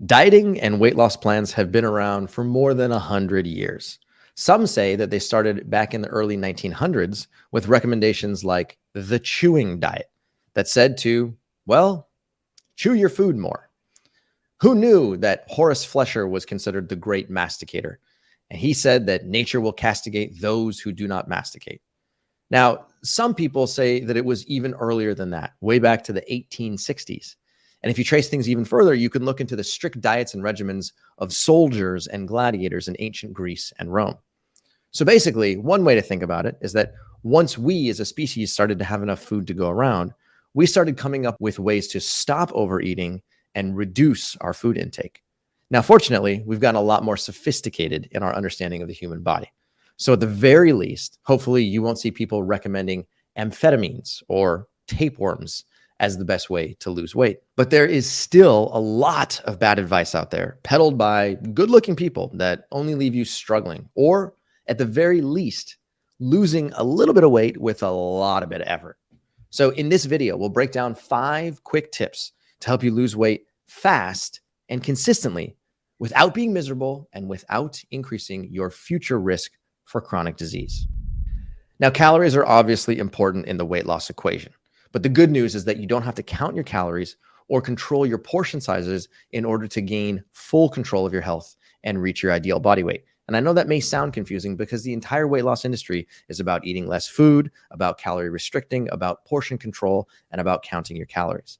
Dieting and weight loss plans have been around for more than 100 years. Some say that they started back in the early 1900s with recommendations like the chewing diet that said to, well, chew your food more. Who knew that Horace Flesher was considered the great masticator? And he said that nature will castigate those who do not masticate. Now, some people say that it was even earlier than that, way back to the 1860s. And if you trace things even further, you can look into the strict diets and regimens of soldiers and gladiators in ancient Greece and Rome. So basically, one way to think about it is that once we as a species started to have enough food to go around, we started coming up with ways to stop overeating and reduce our food intake. Now, fortunately, we've gotten a lot more sophisticated in our understanding of the human body. So at the very least, hopefully you won't see people recommending amphetamines or tapeworms as the best way to lose weight. But there is still a lot of bad advice out there peddled by good-looking people that only leave you struggling, or at the very least, losing a little bit of weight with a lot of bit of effort. So in this video, we'll break down 5 quick tips to help you lose weight fast and consistently without being miserable and without increasing your future risk for chronic disease. Now, calories are obviously important in the weight loss equation. But the good news is that you don't have to count your calories or control your portion sizes in order to gain full control of your health and reach your ideal body weight. And I know that may sound confusing because the entire weight loss industry is about eating less food, about calorie restricting, about portion control, and about counting your calories.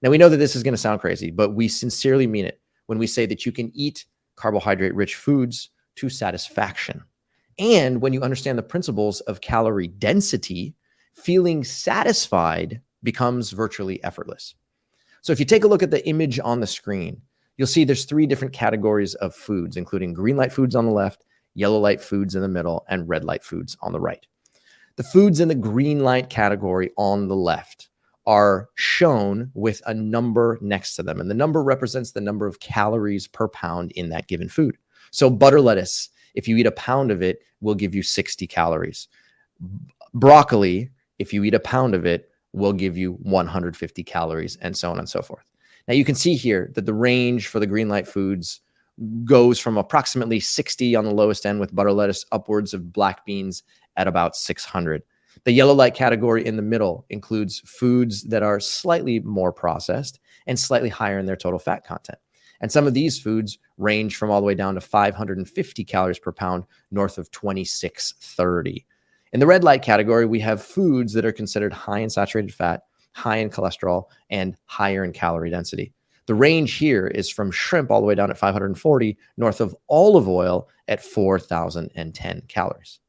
Now, we know that this is going to sound crazy, but we sincerely mean it when we say that you can eat carbohydrate-rich foods to satisfaction. And when you understand the principles of calorie density, feeling satisfied becomes virtually effortless. So if you take a look at the image on the screen, you'll see there's 3 different categories of foods, including green light foods on the left, yellow light foods in the middle, and red light foods on the right. The foods in the green light category on the left are shown with a number next to them. And the number represents the number of calories per pound in that given food. So butter lettuce, if you eat a pound of it, will give you 60 calories. Broccoli, if you eat a pound of it, will give you 150 calories, and so on and so forth. Now you can see here that the range for the green light foods goes from approximately 60 on the lowest end with butter lettuce upwards of black beans at about 600. The yellow light category in the middle includes foods that are slightly more processed and slightly higher in their total fat content. And some of these foods range from all the way down to 550 calories per pound, north of 2630. In the red light category, we have foods that are considered high in saturated fat, high in cholesterol, and higher in calorie density. The range here is from shrimp all the way down at 540, north of olive oil at 4,010 calories.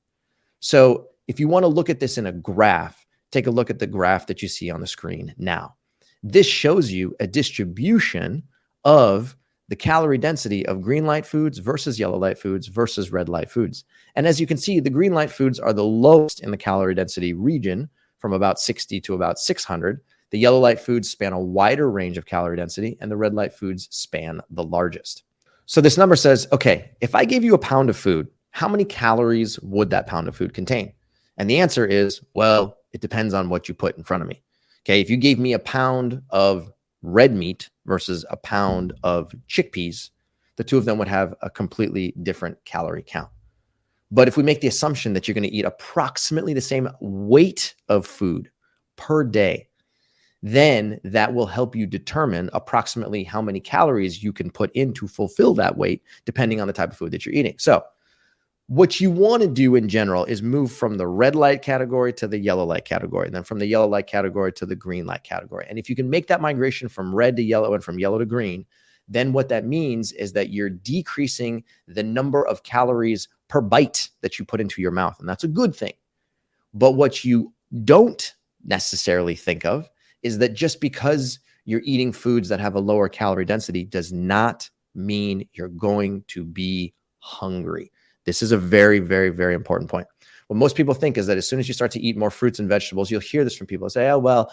So if you want to look at this in a graph, take a look at the graph that you see on the screen now. This shows you a distribution of the calorie density of green light foods versus yellow light foods versus red light foods. And as you can see, the green light foods are the lowest in the calorie density region from about 60 to about 600. The yellow light foods span a wider range of calorie density, and the red light foods span the largest. So this number says, okay, if I gave you a pound of food, how many calories would that pound of food contain? And the answer is, well, it depends on what you put in front of me. Okay, if you gave me a pound of red meat versus a pound of chickpeas, the two of them would have a completely different calorie count. But if we make the assumption that you're going to eat approximately the same weight of food per day, then that will help you determine approximately how many calories you can put in to fulfill that weight, depending on the type of food that you're eating. So what you want to do in general is move from the red light category to the yellow light category, and then from the yellow light category to the green light category. And if you can make that migration from red to yellow and from yellow to green, then what that means is that you're decreasing the number of calories per bite that you put into your mouth. And that's a good thing. But what you don't necessarily think of is that just because you're eating foods that have a lower calorie density does not mean you're going to be hungry. This is a very, very, very important point. What most people think is that as soon as you start to eat more fruits and vegetables, you'll hear this from people say, oh, well,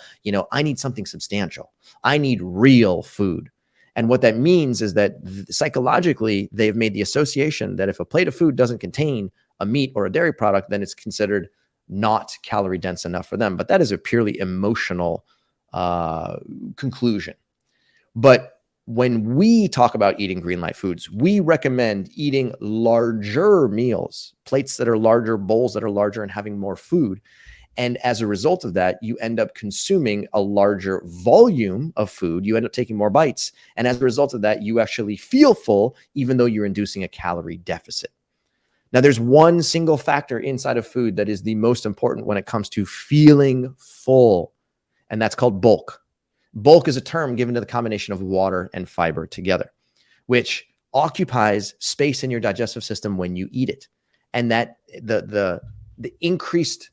I need something substantial. I need real food. And what that means is that psychologically, they've made the association that if a plate of food doesn't contain a meat or a dairy product, then it's considered not calorie dense enough for them. But that is a purely emotional conclusion. But when we talk about eating green light foods, we recommend eating larger meals, plates that are larger, bowls that are larger, and having more food. And as a result of that, you end up consuming a larger volume of food. You end up taking more bites. And as a result of that, you actually feel full, even though you're inducing a calorie deficit. Now, there's one single factor inside of food that is the most important when it comes to feeling full, and that's called bulk. Bulk is a term given to the combination of water and fiber together, which occupies space in your digestive system when you eat it. And that the increased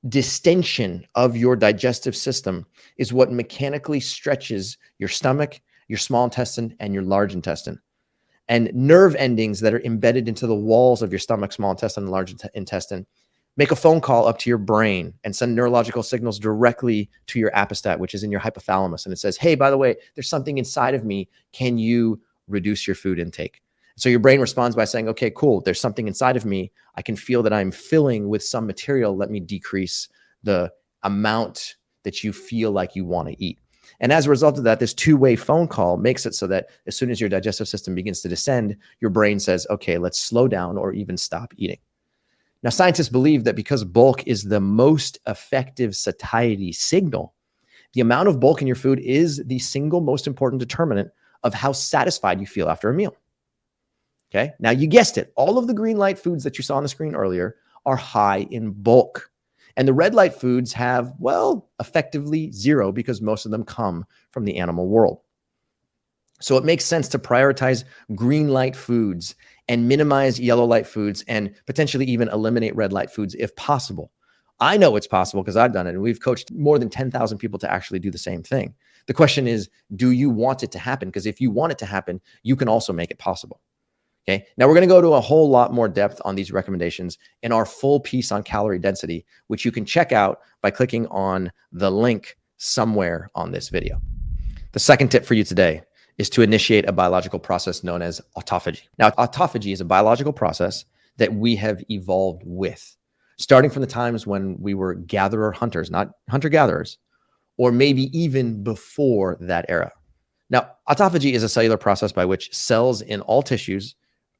distension of your digestive system is what mechanically stretches your stomach, your small intestine, and your large intestine. And nerve endings that are embedded into the walls of your stomach, small intestine, and large intestine make a phone call up to your brain and send neurological signals directly to your apostat, which is in your hypothalamus. And it says, hey, by the way, there's something inside of me. Can you reduce your food intake? So your brain responds by saying, okay, cool. There's something inside of me. I can feel that I'm filling with some material. Let me decrease the amount that you feel like you want to eat. And as a result of that, this two-way phone call makes it so that as soon as your digestive system begins to descend, your brain says, okay, let's slow down or even stop eating. Now, scientists believe that because bulk is the most effective satiety signal, the amount of bulk in your food is the single most important determinant of how satisfied you feel after a meal. Okay. Now, you guessed it. All of the green light foods that you saw on the screen earlier are high in bulk. And the red light foods have, well, effectively zero because most of them come from the animal world. So it makes sense to prioritize green light foods and minimize yellow light foods and potentially even eliminate red light foods if possible. I know it's possible because I've done it, and we've coached more than 10,000 people to actually do the same thing. The question is, do you want it to happen? Because if you want it to happen, you can also make it possible. Okay. Now we're going to go to a whole lot more depth on these recommendations in our full piece on calorie density, which you can check out by clicking on the link somewhere on this video. The second tip for you today is to initiate a biological process known as autophagy. Now, autophagy is a biological process that we have evolved with, starting from the times when we were gatherer hunters, not hunter-gatherers, or maybe even before that era. Now, autophagy is a cellular process by which cells in all tissues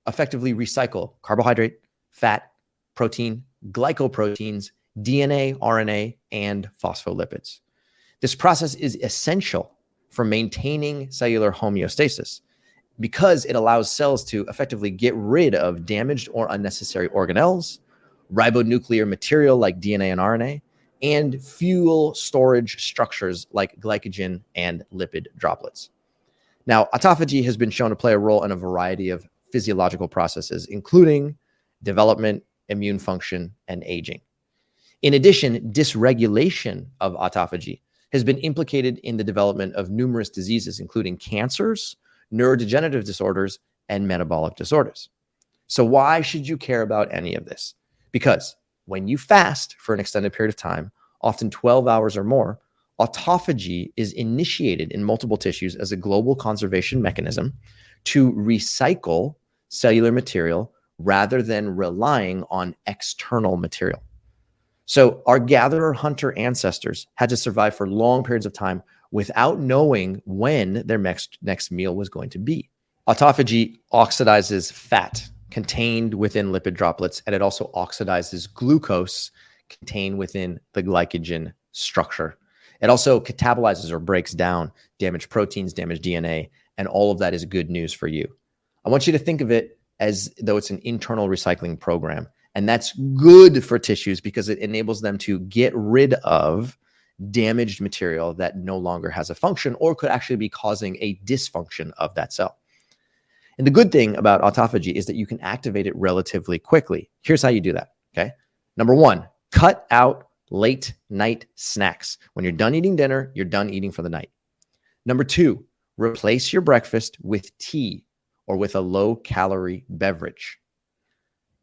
effectively recycle carbohydrate, fat, protein, glycoproteins, DNA, RNA, and phospholipids. This process is essential for maintaining cellular homeostasis because it allows cells to effectively get rid of damaged or unnecessary organelles, ribonuclear material like DNA and RNA, and fuel storage structures like glycogen and lipid droplets. Now, autophagy has been shown to play a role in a variety of physiological processes, including development, immune function, and aging. In addition, dysregulation of autophagy has been implicated in the development of numerous diseases, including cancers, neurodegenerative disorders, and metabolic disorders. So why should you care about any of this? Because when you fast for an extended period of time, often 12 hours or more, autophagy is initiated in multiple tissues as a global conservation mechanism to recycle cellular material rather than relying on external material. So our gatherer-hunter ancestors had to survive for long periods of time without knowing when their next meal was going to be. Autophagy oxidizes fat contained within lipid droplets, and it also oxidizes glucose contained within the glycogen structure. It also catabolizes or breaks down damaged proteins, damaged DNA, and all of that is good news for you. I want you to think of it as though it's an internal recycling program. And that's good for tissues because it enables them to get rid of damaged material that no longer has a function or could actually be causing a dysfunction of that cell. And the good thing about autophagy is that you can activate it relatively quickly. Here's how you do that, okay? Number one, cut out late night snacks. When you're done eating dinner, you're done eating for the night. Number two, replace your breakfast with tea or with a low-calorie beverage.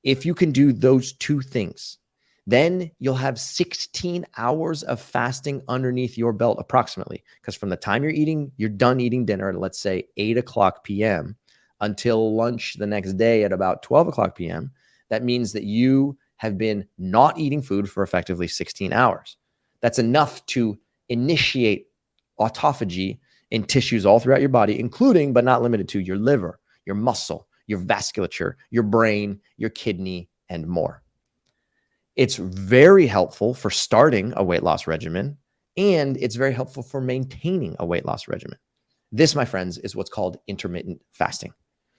If you can do those two things, then you'll have 16 hours of fasting underneath your belt approximately. Because from the time you're done eating dinner at, let's say, 8 o'clock p.m. until lunch the next day at about 12 o'clock p.m., that means that you have been not eating food for effectively 16 hours. That's enough to initiate autophagy in tissues all throughout your body, including but not limited to your liver, your muscle, your vasculature, your brain, your kidney, and more. It's very helpful for starting a weight loss regimen, and it's very helpful for maintaining a weight loss regimen. This, my friends, is what's called intermittent fasting.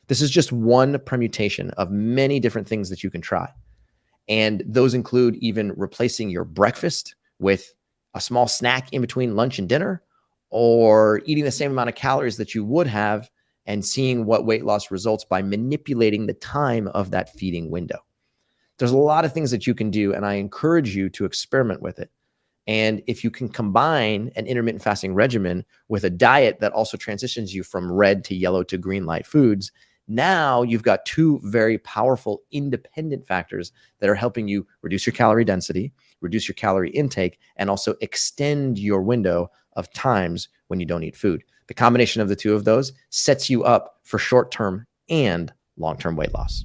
This is just one permutation of many different things that you can try. And those include even replacing your breakfast with a small snack in between lunch and dinner, or eating the same amount of calories that you would have and seeing what weight loss results by manipulating the time of that feeding window. There's a lot of things that you can do, and I encourage you to experiment with it. And if you can combine an intermittent fasting regimen with a diet that also transitions you from red to yellow to green light foods, now you've got two very powerful independent factors that are helping you reduce your calorie density, reduce your calorie intake, and also extend your window of times when you don't eat food. The combination of the two of those sets you up for short-term and long-term weight loss.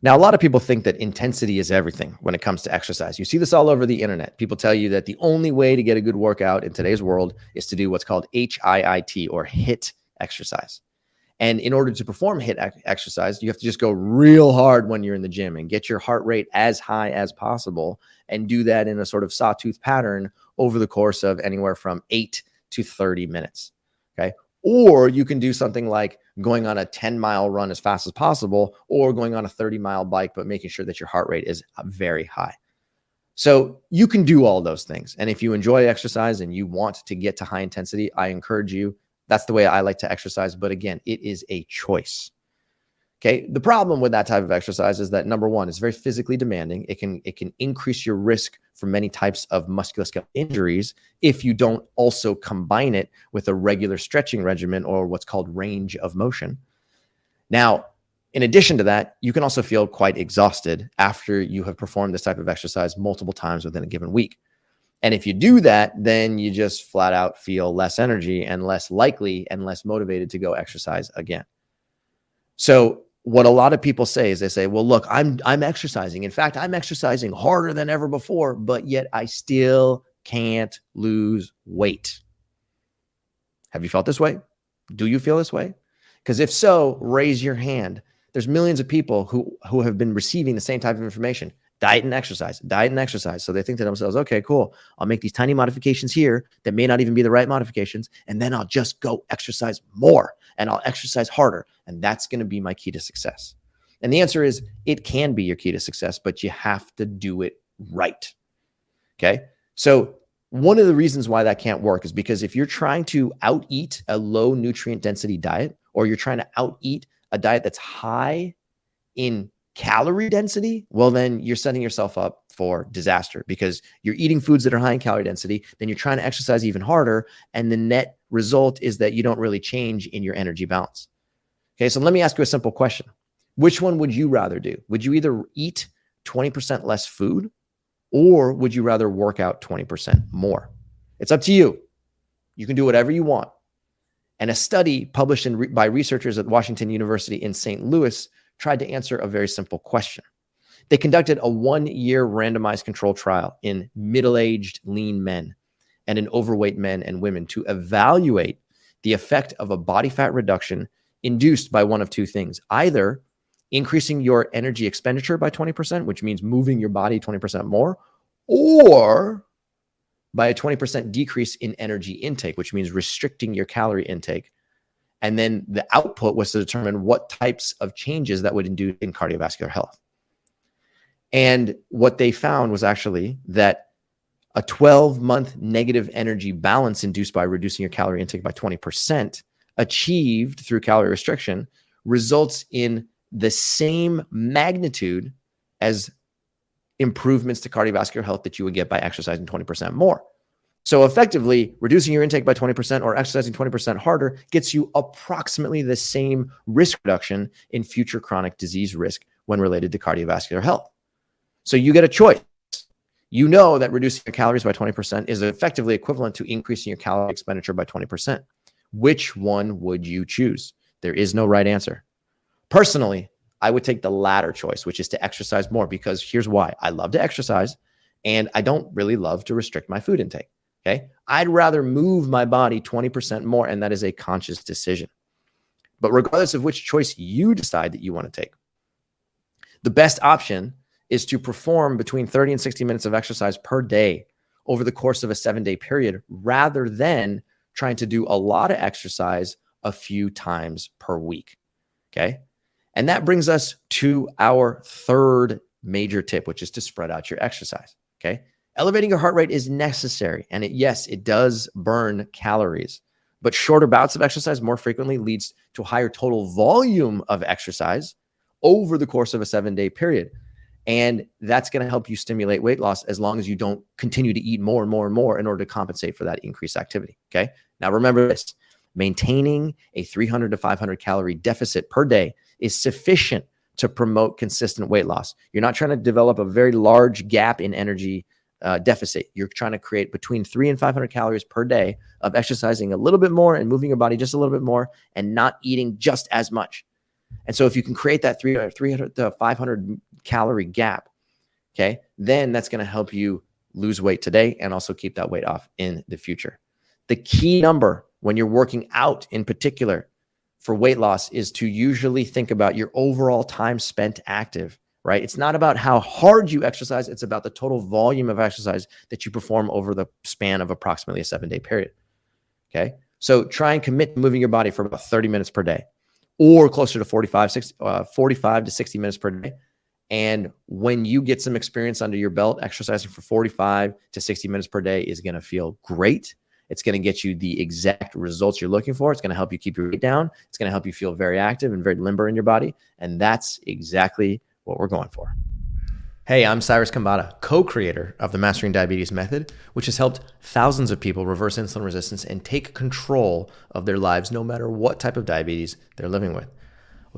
Now, a lot of people think that intensity is everything when it comes to exercise. You see this all over the internet. People tell you that the only way to get a good workout in today's world is to do what's called HIIT, or HIIT exercise. And in order to perform HIIT exercise, you have to just go real hard when you're in the gym and get your heart rate as high as possible, and do that in a sort of sawtooth pattern over the course of anywhere from 8 to 30 minutes. Okay. Or you can do something like going on a 10-mile run as fast as possible, or going on a 30-mile bike, but making sure that your heart rate is very high. So you can do all those things. And if you enjoy exercise and you want to get to high intensity, I encourage you. That's the way I like to exercise. But again, it is a choice. Okay. The problem with that type of exercise is that, number one, it's very physically demanding. It can increase your risk for many types of musculoskeletal injuries if you don't also combine it with a regular stretching regimen, or what's called range of motion. Now, in addition to that, you can also feel quite exhausted after you have performed this type of exercise multiple times within a given week. And if you do that, then you just flat out feel less energy and less likely and less motivated to go exercise again. So what a lot of people say is they say, well, look, I'm exercising. In fact, I'm exercising harder than ever before, but yet I still can't lose weight. Have you felt this way? Do you feel this way? Because if so, raise your hand. There's millions of people who have been receiving the same type of information. Diet and exercise, diet and exercise. So they think to themselves, okay, cool. I'll make these tiny modifications here that may not even be the right modifications. And then I'll just go exercise more, and I'll exercise harder. And that's going to be my key to success. And the answer is, it can be your key to success, but you have to do it right. Okay. So one of the reasons why that can't work is because if you're trying to out-eat a low nutrient density diet, or you're trying to out-eat a diet that's high in calorie density, well, then you're setting yourself up for disaster, because you're eating foods that are high in calorie density, then you're trying to exercise even harder, and the net result is that you don't really change in your energy balance. Okay, so let me ask you a simple question. Which one would you rather do? Would you either eat 20% less food, or would you rather work out 20% more? It's up to you. You can do whatever you want. And a study published by researchers at Washington University in St. Louis tried to answer a very simple question. They conducted a 1-year randomized control trial in middle-aged lean men and in overweight men and women to evaluate the effect of a body fat reduction induced by one of two things: either increasing your energy expenditure by 20%, which means moving your body 20% more, or by a 20% decrease in energy intake, which means restricting your calorie intake. And then the output was to determine what types of changes that would induce in cardiovascular health. And what they found was actually that a 12-month negative energy balance induced by reducing your calorie intake by 20%, achieved through calorie restriction, results in the same magnitude as improvements to cardiovascular health that you would get by exercising 20% more. So effectively, reducing your intake by 20% or exercising 20% harder gets you approximately the same risk reduction in future chronic disease risk when related to cardiovascular health. So you get a choice. You know that reducing your calories by 20% is effectively equivalent to increasing your calorie expenditure by 20%. Which one would you choose? There is no right answer. Personally, I would take the latter choice, which is to exercise more, because here's why. I love to exercise, and I don't really love to restrict my food intake. Okay. I'd rather move my body 20% more, and that is a conscious decision. But regardless of which choice you decide that you want to take, the best option is to perform between 30 and 60 minutes of exercise per day over the course of a 7-day period, rather than trying to do a lot of exercise a few times per week. Okay. And that brings us to our third major tip, which is to spread out your exercise. Okay. Elevating your heart rate is necessary. And yes, it does burn calories, but shorter bouts of exercise more frequently leads to a higher total volume of exercise over the course of a 7-day period. And that's going to help you stimulate weight loss as long as you don't continue to eat more and more and more in order to compensate for that increased activity. Okay. Now remember this, maintaining a 300 to 500 calorie deficit per day is sufficient to promote consistent weight loss. You're not trying to develop a very large gap in energy deficit. You're trying to create between 300 and 500 calories per day of exercising a little bit more and moving your body just a little bit more and not eating just as much. And so if you can create that 300 to 500 calorie gap, okay, then that's going to help you lose weight today and also keep that weight off in the future. The key number when you're working out in particular for weight loss is to usually think about your overall time spent active, right? It's not about how hard you exercise. It's about the total volume of exercise that you perform over the span of approximately a 7-day period. Okay. So try and commit to moving your body for about 30 minutes per day, or closer to 45 to 60 minutes per day. And when you get some experience under your belt, exercising for 45 to 60 minutes per day is going to feel great. It's going to get you the exact results you're looking for. It's going to help you keep your weight down. It's going to help you feel very active and very limber in your body. And that's exactly what we're going for. Hey, I'm Cyrus Khambatta, co-creator of the Mastering Diabetes Method, which has helped thousands of people reverse insulin resistance and take control of their lives no matter what type of diabetes they're living with.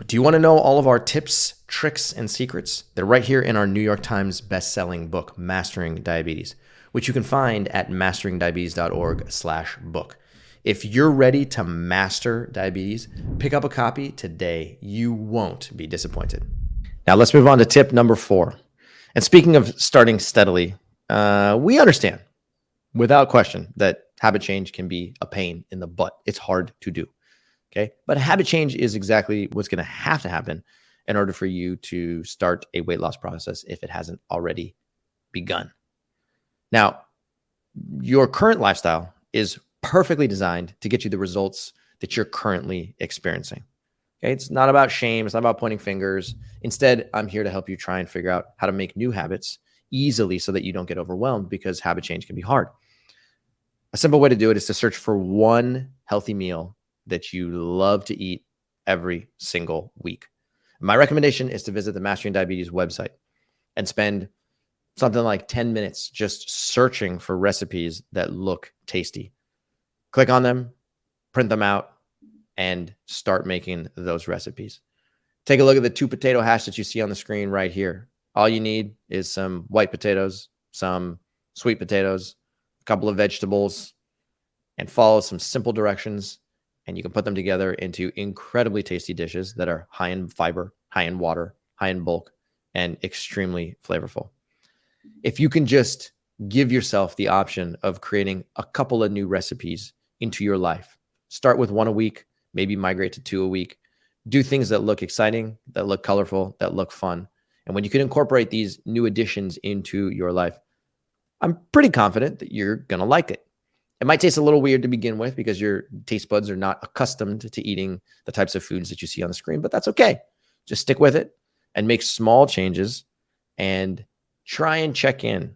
Do you want to know all of our tips, tricks, and secrets? They're right here in our New York Times best-selling book, Mastering Diabetes, which you can find at masteringdiabetes.org/book. If you're ready to master diabetes, pick up a copy today. You won't be disappointed. Now let's move on to tip number 4. And speaking of starting steadily, we understand without question that habit change can be a pain in the butt. It's hard to do. Okay. But habit change is exactly what's going to have to happen in order for you to start a weight loss process if it hasn't already begun. Now, your current lifestyle is perfectly designed to get you the results that you're currently experiencing. Okay, it's not about shame. It's not about pointing fingers. Instead, I'm here to help you try and figure out how to make new habits easily so that you don't get overwhelmed, because habit change can be hard. A simple way to do it is to search for one healthy meal that you love to eat every single week. My recommendation is to visit the Mastering Diabetes website and spend something like 10 minutes just searching for recipes that look tasty. Click on them, print them out, and start making those recipes. Take a look at the 2 potato hash that you see on the screen right here. All you need is some white potatoes, some sweet potatoes, a couple of vegetables, and follow some simple directions. And you can put them together into incredibly tasty dishes that are high in fiber, high in water, high in bulk, and extremely flavorful. If you can just give yourself the option of creating a couple of new recipes into your life, start with 1 a week, maybe migrate to 2 a week, do things that look exciting, that look colorful, that look fun. And when you can incorporate these new additions into your life, I'm pretty confident that you're going to like it. It might taste a little weird to begin with because your taste buds are not accustomed to eating the types of foods that you see on the screen, but that's okay. Just stick with it and make small changes and try and check in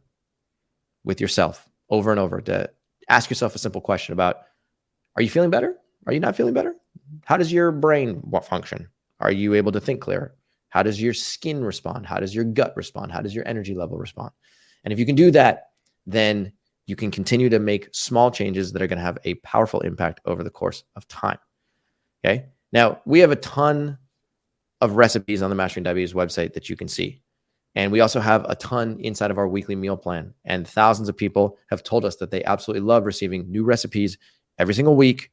with yourself over and over to ask yourself a simple question about, are you feeling better? Are you not feeling better? How does your brain function? Are you able to think clearer? How does your skin respond? How does your gut respond? How does your energy level respond? And if you can do that, then you can continue to make small changes that are going to have a powerful impact over the course of time. Okay. Now, we have a ton of recipes on the Mastering Diabetes website that you can see. And we also have a ton inside of our weekly meal plan. And thousands of people have told us that they absolutely love receiving new recipes every single week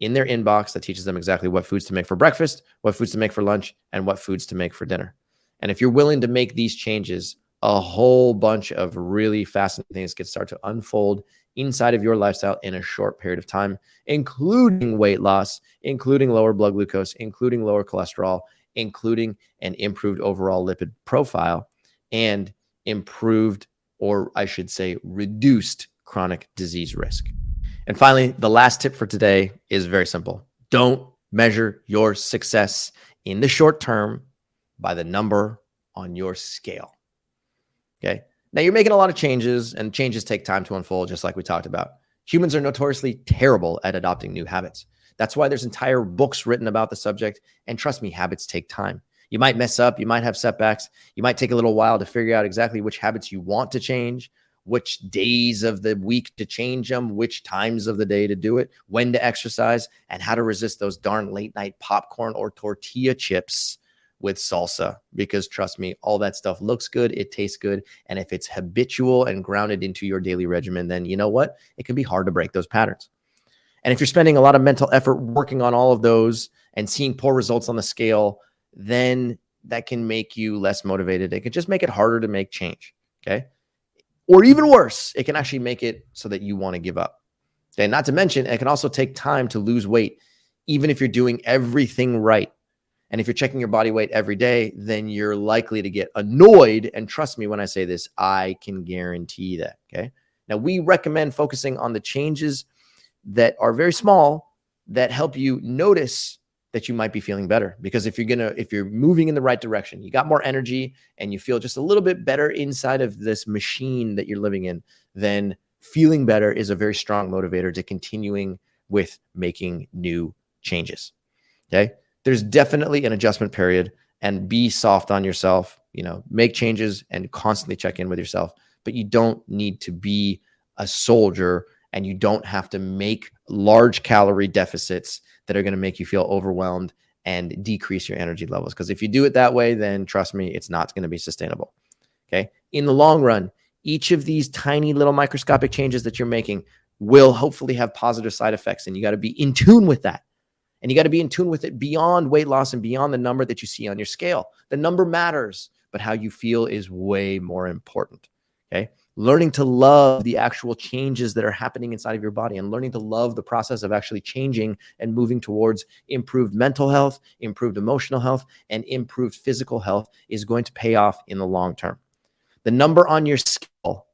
in their inbox that teaches them exactly what foods to make for breakfast, what foods to make for lunch, and what foods to make for dinner. And if you're willing to make these changes, a whole bunch of really fascinating things can start to unfold inside of your lifestyle in a short period of time, including weight loss, including lower blood glucose, including lower cholesterol, including an improved overall lipid profile, and improved, or I should say, reduced chronic disease risk. And finally, the last tip for today is very simple. Don't measure your success in the short term by the number on your scale. Okay. Now you're making a lot of changes, and changes take time to unfold, just like we talked about. Humans are notoriously terrible at adopting new habits. That's why there's entire books written about the subject. And trust me, habits take time. You might mess up. You might have setbacks. You might take a little while to figure out exactly which habits you want to change, which days of the week to change them, which times of the day to do it, when to exercise, and how to resist those darn late night popcorn or tortilla chips with salsa. Because trust me, all that stuff looks good, it tastes good, and if it's habitual and grounded into your daily regimen, then you know what? It can be hard to break those patterns. And if you're spending a lot of mental effort working on all of those and seeing poor results on the scale, then that can make you less motivated. It can just make it harder to make change, okay? Or even worse, it can actually make it so that you want to give up. Okay, not to mention, it can also take time to lose weight, even if you're doing everything right. And if you're checking your body weight every day, then you're likely to get annoyed. And trust me when I say this, I can guarantee that, okay? Now, we recommend focusing on the changes that are very small that help you notice that you might be feeling better. Because if you're moving in the right direction, you got more energy and you feel just a little bit better inside of this machine that you're living in, then feeling better is a very strong motivator to continuing with making new changes. Okay. There's definitely an adjustment period, and be soft on yourself, make changes and constantly check in with yourself, but you don't need to be a soldier, and you don't have to make large calorie deficits that are going to make you feel overwhelmed and decrease your energy levels. Because if you do it that way, then trust me, it's not going to be sustainable. Okay. In the long run, each of these tiny little microscopic changes that you're making will hopefully have positive side effects. And you got to be in tune with that. And you got to be in tune with it beyond weight loss and beyond the number that you see on your scale. The number matters, but how you feel is way more important. Okay. Learning to love the actual changes that are happening inside of your body, and learning to love the process of actually changing and moving towards improved mental health, improved emotional health, and improved physical health is going to pay off in the long term. The number on your scale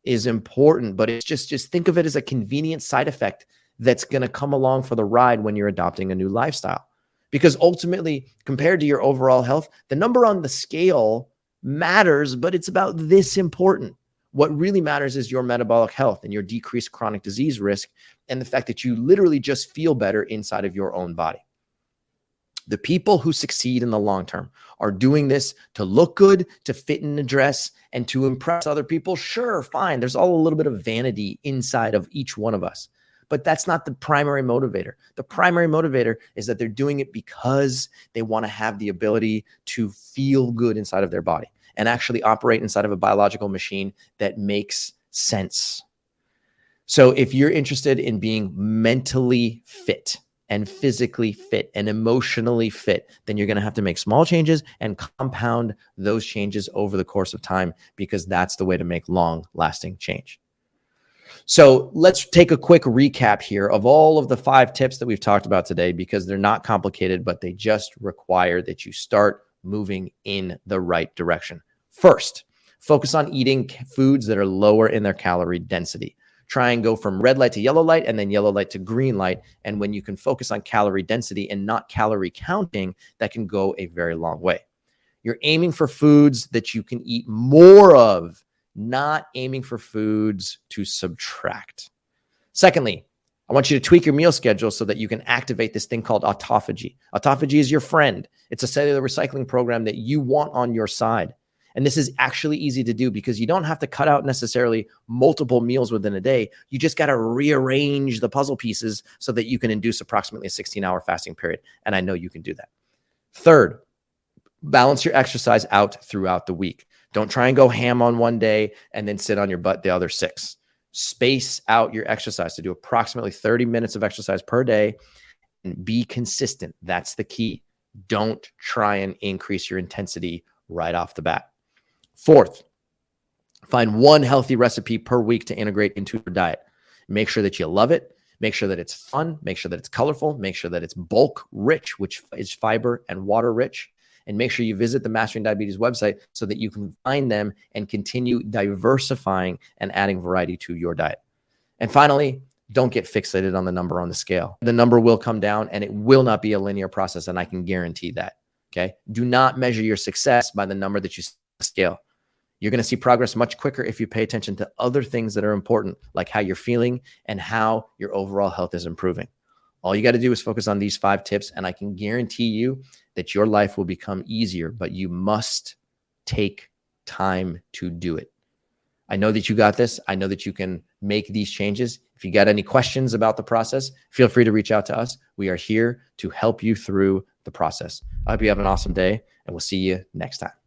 is important, but it's just think of it as a convenient side effect that's going to come along for the ride when you're adopting a new lifestyle. Because ultimately, compared to your overall health, the number on the scale matters, but it's about this important. What really matters is your metabolic health and your decreased chronic disease risk, and the fact that you literally just feel better inside of your own body. The people who succeed in the long term are doing this to look good, to fit in a dress, and to impress other people. Sure, fine. There's all a little bit of vanity inside of each one of us, but that's not the primary motivator. The primary motivator is that they're doing it because they want to have the ability to feel good inside of their body and actually operate inside of a biological machine that makes sense. So if you're interested in being mentally fit and physically fit and emotionally fit, then you're going to have to make small changes and compound those changes over the course of time, because that's the way to make long-lasting change. So let's take a quick recap here of all of the 5 tips that we've talked about today, because they're not complicated, but they just require that you start moving in the right direction. First, focus on eating foods that are lower in their calorie density. Try and go from red light to yellow light, and then yellow light to green light. And when you can focus on calorie density and not calorie counting, that can go a very long way. You're aiming for foods that you can eat more of, not aiming for foods to subtract. Secondly, I want you to tweak your meal schedule so that you can activate this thing called autophagy. Autophagy is your friend. It's a cellular recycling program that you want on your side. And this is actually easy to do, because you don't have to cut out necessarily multiple meals within a day. You just got to rearrange the puzzle pieces so that you can induce approximately a 16-hour fasting period. And I know you can do that. Third, balance your exercise out throughout the week. Don't try and go ham on one day and then sit on your butt the other 6. Space out your exercise to do approximately 30 minutes of exercise per day, and be consistent. That's the key. Don't try and increase your intensity right off the bat. Fourth, find one healthy recipe per week to integrate into your diet. Make sure that you love it. Make sure that it's fun. Make sure that it's colorful. Make sure that it's bulk rich, which is fiber and water rich. And make sure you visit the Mastering Diabetes website so that you can find them and continue diversifying and adding variety to your diet. And finally, don't get fixated on the number on the scale. The number will come down and it will not be a linear process. And I can guarantee that. Okay. Do not measure your success by the number that you scale. You're going to see progress much quicker if you pay attention to other things that are important, like how you're feeling and how your overall health is improving. All you got to do is focus on these 5 tips, and I can guarantee you that your life will become easier, but you must take time to do it. I know that you got this. I know that you can make these changes. If you got any questions about the process, feel free to reach out to us. We are here to help you through the process. I hope you have an awesome day, and we'll see you next time.